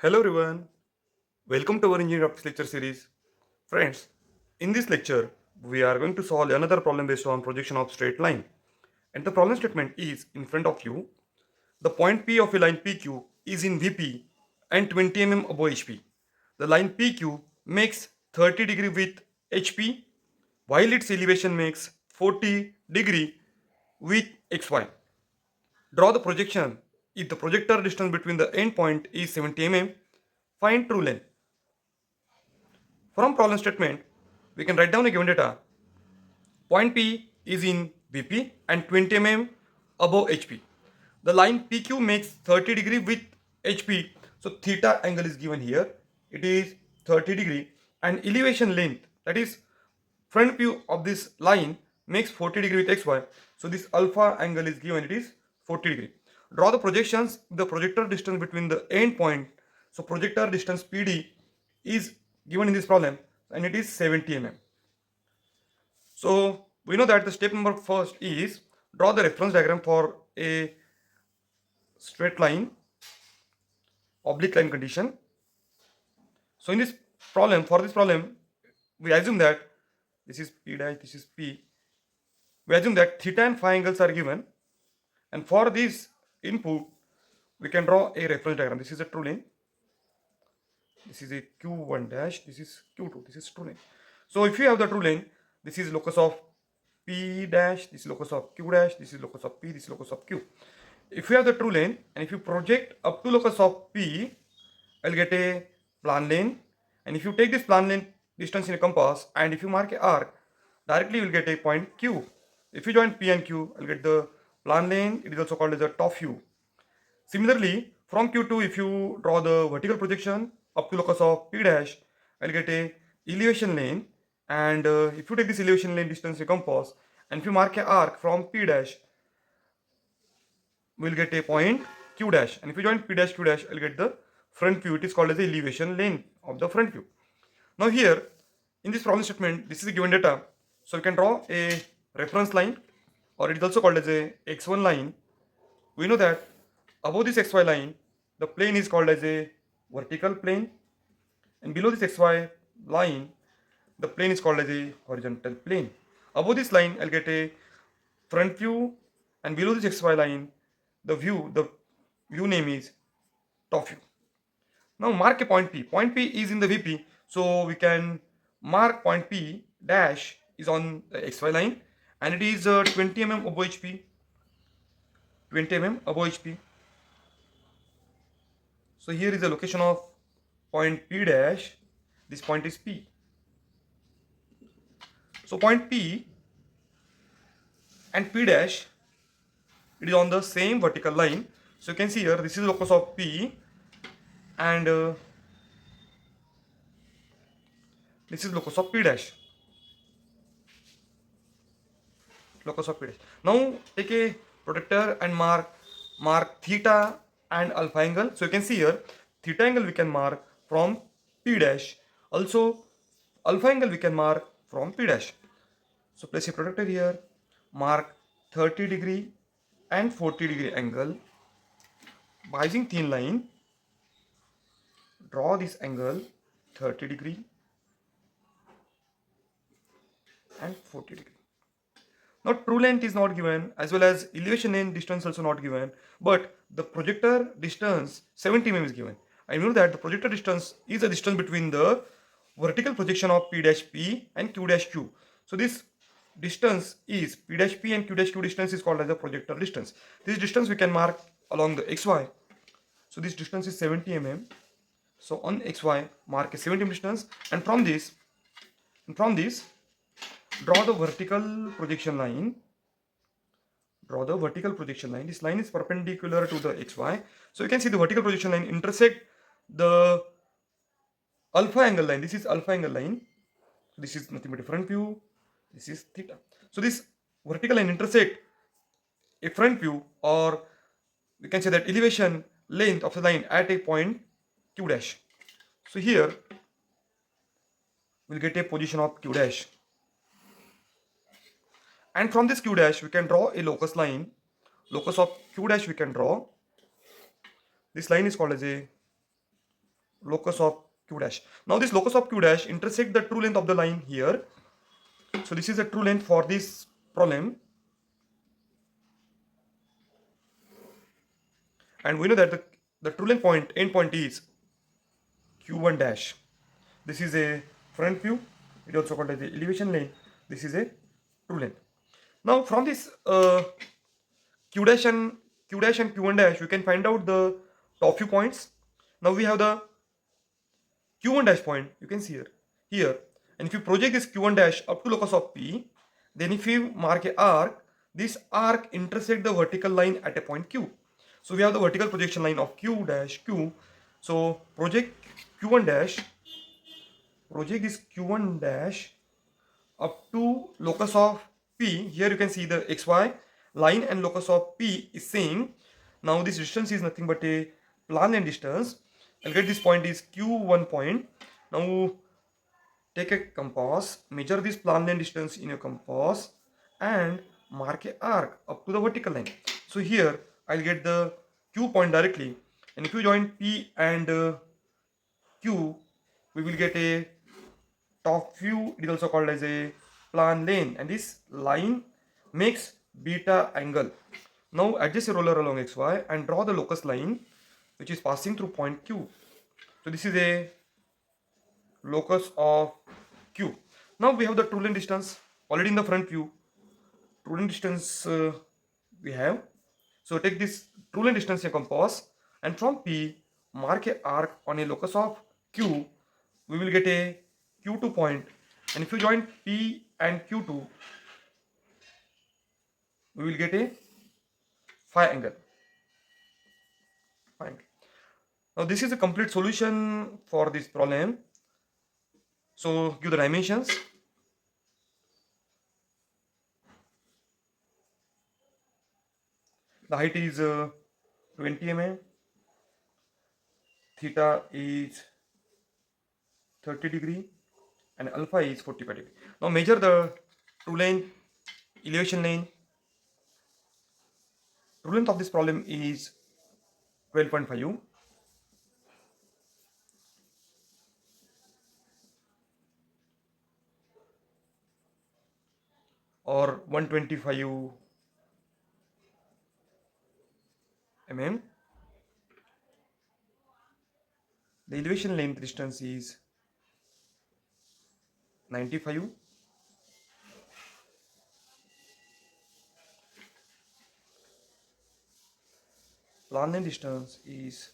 Hello everyone, welcome to our engineering graphics lecture series. Friends, in this lecture, we are going to solve another problem based on projection of straight line. And the problem statement is in front of you. The point P of a line PQ is in VP and 20 mm above HP. The line PQ makes 30 degree with HP while its elevation makes 40 degree with XY. Draw the projection. If the projector distance between the end point is 70 mm, find true length. From problem statement, we can write down a given data. Point P is in VP and 20 mm above HP. The line PQ makes 30 degree with HP. So theta angle is given here. It is 30 degree and elevation length, that is front view of this line, makes 40 degree with XY. So this alpha angle is given, it is 40 degree. Draw the projections. The projector distance between the end point, so projector distance PD is given in this problem and it is 70 mm. So we know that the step number first is draw the reference diagram for a straight line, oblique line condition. So in this problem, for this problem, we assume that this is P dash, this is P. We assume that theta and phi angles are given, and for this input, we can draw a reference diagram. This is a true line. This is a Q1 dash. This is Q2. This is true line. So if you have the true line, this is locus of P dash. This is locus of Q dash. This is locus of P. This is locus of Q. If you have the true line and if you project up to locus of P, I'll get a plan lane. And if you take this plan lane distance in a compass and if you mark a arc, directly you will get a point Q. If you join P and Q, I'll get the plan lane. It is also called as the top view. Similarly, from Q2, if you draw the vertical projection up to locus of P dash, I'll get a elevation lane. And if you take this elevation lane distance in a compass and if you mark a arc from P dash, we'll get a point Q dash. And if you join P dash Q dash, I'll get the front view. It is called as the elevation lane of the front view. Now here, in this problem statement, this is the given data. So we can draw a reference line, or it is also called as a X1 line. We know that above this XY line, the plane is called as a vertical plane. And below this XY line, the plane is called as a horizontal plane. Above this line, I'll get a front view, and below this XY line, the view name is top view. Now mark a point P. Point P is in the VP, so we can mark point P dash is on the XY line, and it is 20 mm above HP. 20 mm above HP. So here is the location of point P dash. This point is P. So point P and P dash, it is on the same vertical line. So you can see here, this is the locus of P and this is locus of P dash. Locus of P dash. Now take a protractor and mark theta and alpha angle. So you can see here, theta angle we can mark from P dash. Also alpha angle we can mark from P dash. So place a protractor here, mark 30 degree and 40 degree angle. By using thin line, draw this angle 30 degree and 40 degree. Now true length is not given, as well as elevation and distance also not given, but the projector distance 70 mm is given. I know that the projector distance is the distance between the vertical projection of P dash P and Q dash Q. So this distance is P dash P and Q dash Q distance is called as the projector distance. This distance we can mark along the XY. So this distance is 70 mm. So on XY, mark a 70 mm distance, and from this, draw the vertical projection line. Draw the vertical projection line. This line is perpendicular to the XY. So you can see the vertical projection line intersect the alpha angle line. This is alpha angle line. This is nothing but a front view. This is theta. So this vertical line intersect a front view, or we can say that elevation length of the line at a point Q dash. So here we'll get a position of Q dash. And from this Q dash, we can draw a locus line. Locus of Q dash we can draw. This line is called as a locus of q dash. Now this locus of q dash intersect the true length of the line here. So this is the true length for this problem, and we know that the true length point end point is q1 dash. This is a front view. It also called as the elevation length. This is a true length. Now from this q dash and q1 dash, we can find out the top view points. Now we have the q1 dash point. You can see here, and if you project this q1 dash up to locus of p, then if you mark a arc, this arc intersect the vertical line at a point q. So we have the vertical projection line of q dash q. So project q1 dash, project this q1 dash up to locus of p. Here you can see the xy line and locus of p is same. Now this distance is nothing but a plan length distance. I'll get this point is q1 point. Now take a compass, measure this plan length distance in your compass, and mark a arc up to the vertical line. So here I'll get the q point directly, and if you join p and q, we will get a top view. It is also called as a plan lane, and this line makes beta angle. Now adjust your roller along xy and draw the locus line which is passing through point q. So this is a locus of q. Now we have the true length distance already in the front view. True length distance we have. So take this true length distance in compass, and from p mark a arc on a locus of q. We will get a q2 point, and if you join p and q2, we will get a phi angle. Phi angle. Now this is a complete solution for this problem. So give the dimensions. The height is 20 mm, theta is 30 degree, and alpha is 45 degree. Now measure the true length, elevation length. True length of this problem is 12.5, or 125 mm. The elevation length distance is 95. Plan length distance is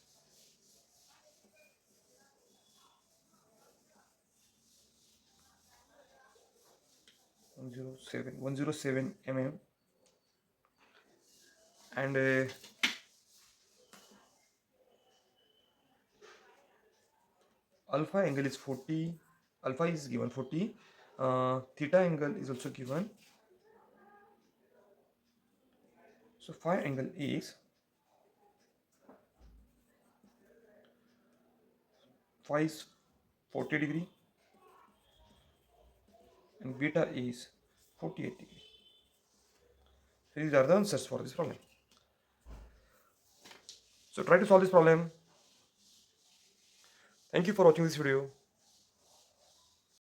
107 mm, and alpha angle is 40. Alpha is given 40. Theta angle is also given. So phi angle is phi is 40 degree, and beta is 48 degree. So these are the answers for this problem. So try to solve this problem. Thank you for watching this video.